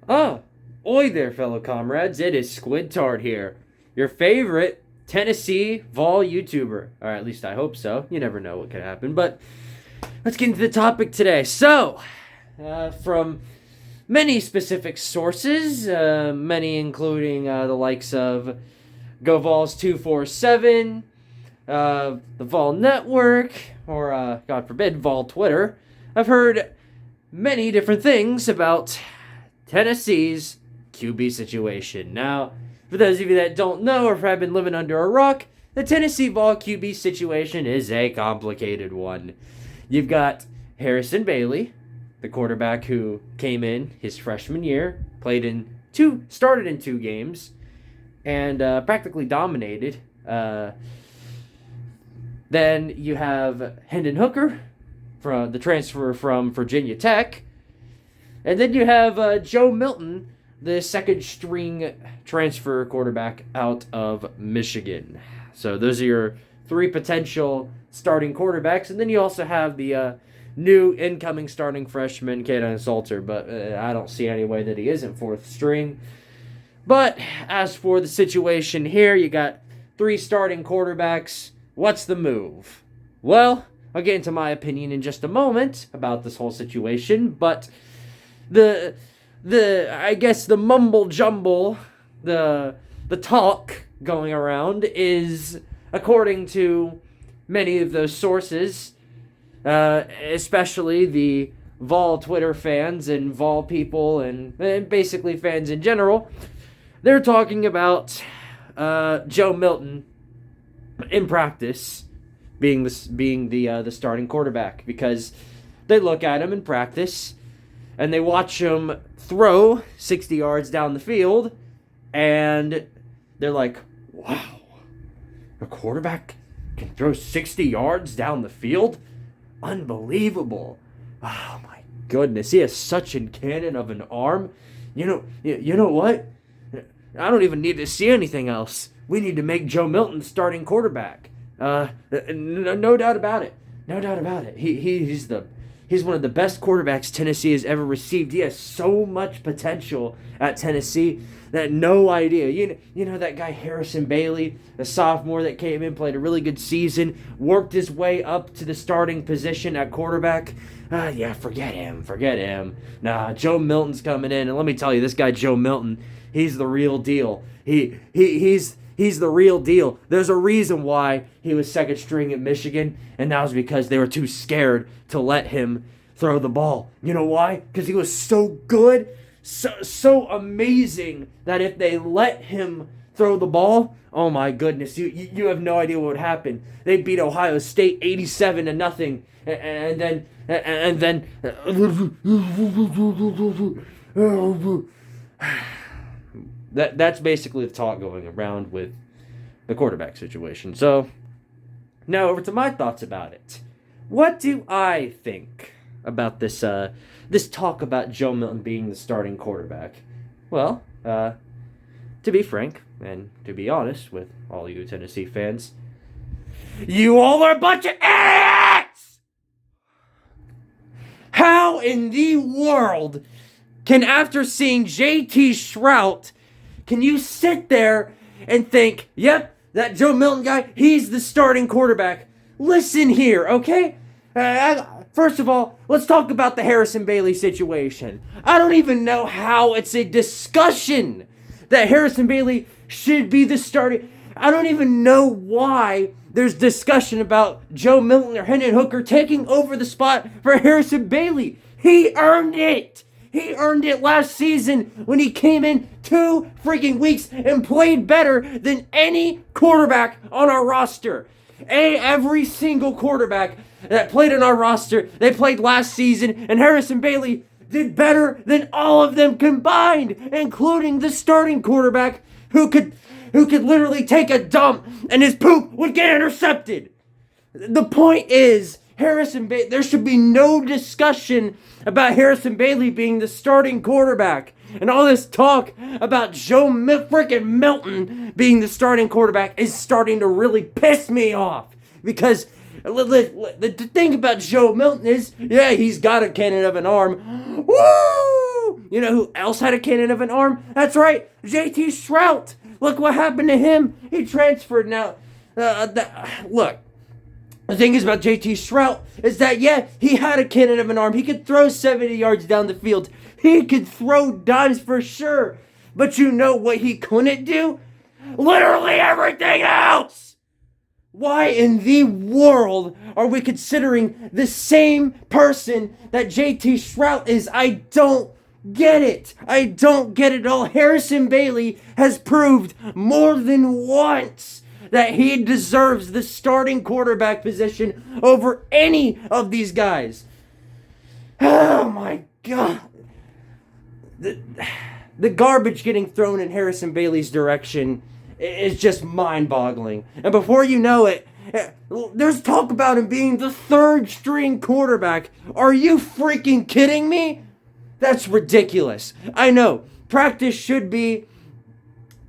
Ah, oi there, fellow comrades. It is Squid Tart here, your favorite Tennessee Vol YouTuber. Or at least I hope so. You never know what could happen. But let's get into the topic today. So, from many specific sources, many including the likes of GoVols247, the Vol Network, or God forbid, Vol Twitter, I've heard many different things about Tennessee's QB situation. Now, for those of you that don't know or have been living under a rock, the Tennessee Vol QB situation is a complicated one. You've got Harrison Bailey, the quarterback who came in his freshman year, started in two games, and practically dominated. Then you have Hendon Hooker, from the transfer from Virginia Tech, and then you have Joe Milton, the second string transfer quarterback out of Michigan. So those are your three potential starting quarterbacks. And then you also have the new incoming starting freshman, Kaden Salter. But I don't see any way that he isn't fourth string. But as for the situation here, you got three starting quarterbacks. What's the move? Well, I'll get into my opinion in just a moment about this whole situation, but the I guess the mumble jumble, the talk going around is, according to many of those sources, especially the Vol Twitter fans and Vol people and basically fans in general, they're talking about Joe Milton in practice being the starting quarterback, because they look at him in practice and they watch him throw 60 yards down the field, and they're like, wow, a quarterback can throw 60 yards down the field? Unbelievable. Oh my goodness, he has such a cannon of an arm. You know what? I don't even need to see anything else. We need to make Joe Milton starting quarterback. No doubt about it. No doubt about it. He's one of the best quarterbacks Tennessee has ever received. He has so much potential at Tennessee that no idea. You know that guy Harrison Bailey, the sophomore that came in, played a really good season, worked his way up to the starting position at quarterback. Yeah, forget him. Nah, Joe Milton's coming in, and let me tell you, this guy Joe Milton, he's the real deal. He's the real deal. There's a reason why he was second string at Michigan, and that was because they were too scared to let him throw the ball. You know why? Because he was so good, so amazing, that if they let him throw the ball, oh my goodness, you have no idea what would happen. They beat Ohio State 87-0, and then that's basically the talk going around with the quarterback situation. So, now over to my thoughts about it. What do I think about this talk about Joe Milton being the starting quarterback? Well, to be frank, and to be honest with all you Tennessee fans, you all are a bunch of idiots! How in the world can, after seeing J.T. Shrout, can you sit there and think, yep, that Joe Milton guy, he's the starting quarterback? Listen here, okay? First of all, let's talk about the Harrison Bailey situation. I don't even know how it's a discussion that Harrison Bailey should be the starting. I don't even know why there's discussion about Joe Milton or Hendon Hooker taking over the spot for Harrison Bailey. He earned it. He earned it last season when he came in 2 freaking weeks and played better than any quarterback on our roster. Every single quarterback that played on our roster, they played last season, and Harrison Bailey did better than all of them combined, including the starting quarterback who could literally take a dump and his poop would get intercepted. The point is, there should be no discussion about Harrison Bailey being the starting quarterback. And all this talk about Joe freaking Milton being the starting quarterback is starting to really piss me off. Because the thing about Joe Milton is, yeah, he's got a cannon of an arm. Woo! You know who else had a cannon of an arm? That's right, JT Shrout. Look what happened to him. He transferred now. Look, the thing is about JT Shrout is that, yeah, he had a cannon of an arm. He could throw 70 yards down the field. He could throw dimes for sure. But you know what he couldn't do? Literally everything else! Why in the world are we considering the same person that JT Shrout is? I don't get it. I don't get it at all. Harrison Bailey has proved more than once that he deserves the starting quarterback position over any of these guys. Oh my God. The garbage getting thrown in Harrison Bailey's direction is just mind-boggling. And before you know it, there's talk about him being the third-string quarterback. Are you freaking kidding me? That's ridiculous. I know, practice should be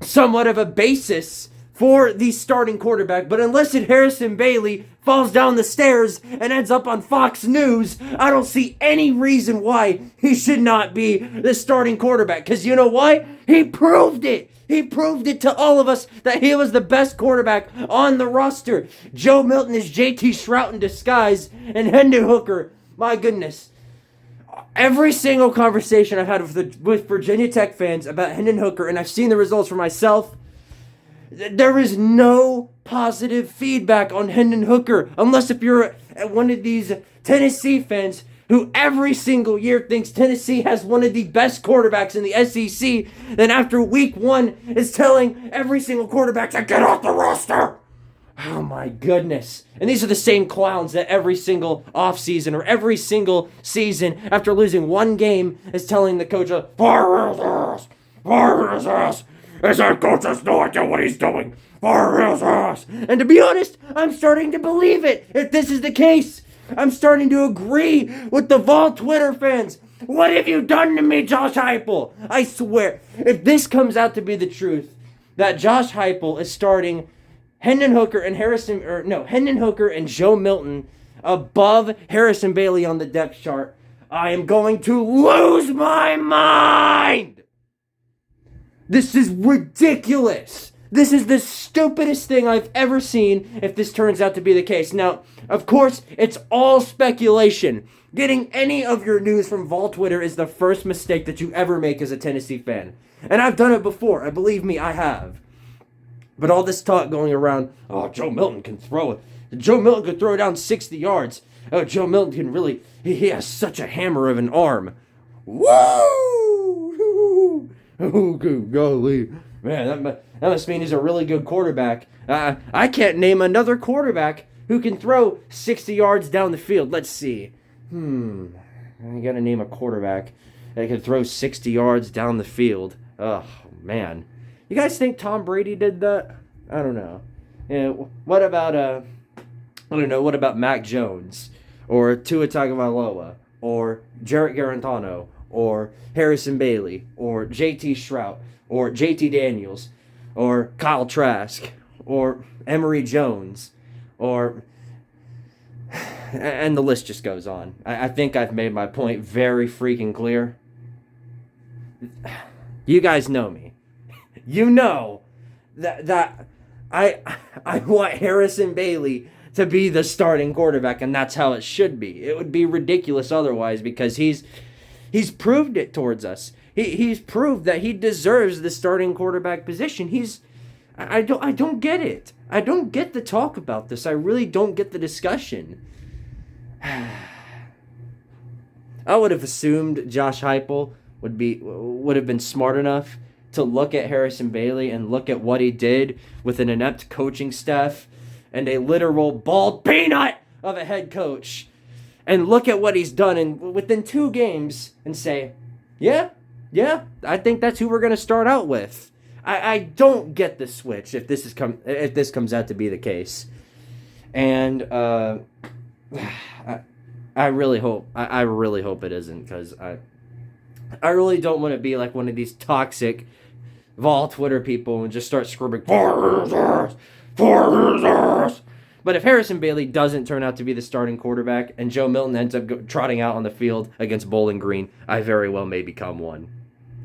somewhat of a basis for the starting quarterback, but unless Harrison Bailey falls down the stairs and ends up on Fox News, I don't see any reason why he should not be the starting quarterback. Because you know why? He proved it. He proved it to all of us that he was the best quarterback on the roster. Joe Milton is JT Shrout in disguise, and Hendon Hooker, my goodness. Every single conversation I've had with Virginia Tech fans about Hendon Hooker, and I've seen the results for myself, there is no positive feedback on Hendon Hooker, unless if you're one of these Tennessee fans who every single year thinks Tennessee has one of the best quarterbacks in the SEC, then after week 1 is telling every single quarterback to get off the roster. Oh my goodness. And these are the same clowns that every single offseason or every single season after losing one game is telling the coach, fire his ass, fire his ass. His head coach has no idea what he's doing. Fire his ass. And to be honest, I'm starting to believe it. If this is the case, I'm starting to agree with the Vol Twitter fans. What have you done to me, Josh Heupel? I swear, if this comes out to be the truth, that Josh Heupel is starting Hendon Hooker and Joe Milton above Harrison Bailey on the depth chart, I am going to lose my mind. This is ridiculous. This is the stupidest thing I've ever seen if this turns out to be the case. Now, of course, it's all speculation. Getting any of your news from Vol Twitter is the first mistake that you ever make as a Tennessee fan. And I've done it before. Believe me, I have. But all this talk going around, Joe Milton can throw it. Joe Milton could throw down 60 yards. Oh, Joe Milton can really, he has such a hammer of an arm. Woo! Oh, good golly. Man, that must mean he's a really good quarterback. I can't name another quarterback who can throw 60 yards down the field. Let's see. I gotta name a quarterback that can throw 60 yards down the field. Oh, man. You guys think Tom Brady did that? I don't know. What about, what about Mac Jones? Or Tua Tagovailoa? Or Jarrett Garantano? Or Harrison Bailey? Or JT Shrout? Or JT Daniels? Or Kyle Trask? Or Emory Jones? Or... And the list just goes on. I think I've made my point very freaking clear. You guys know me. You know that I want Harrison Bailey to be the starting quarterback, and that's how it should be. It would be ridiculous otherwise, because he's proved it towards us. He's proved that he deserves the starting quarterback position. I don't get it. I don't get the talk about this. I really don't get the discussion. I would have assumed Josh Heupel would have been smart enough to look at Harrison Bailey and look at what he did with an inept coaching staff and a literal bald peanut of a head coach, and look at what he's done within 2 games and say, yeah, I think that's who we're going to start out with. I don't get the switch if this comes out to be the case, and I really hope it isn't, because I really don't want to be like one of these toxic Vol Twitter people and just start screaming, fire his ass, But if Harrison Bailey doesn't turn out to be the starting quarterback and Joe Milton ends up trotting out on the field against Bowling Green, I very well may become one.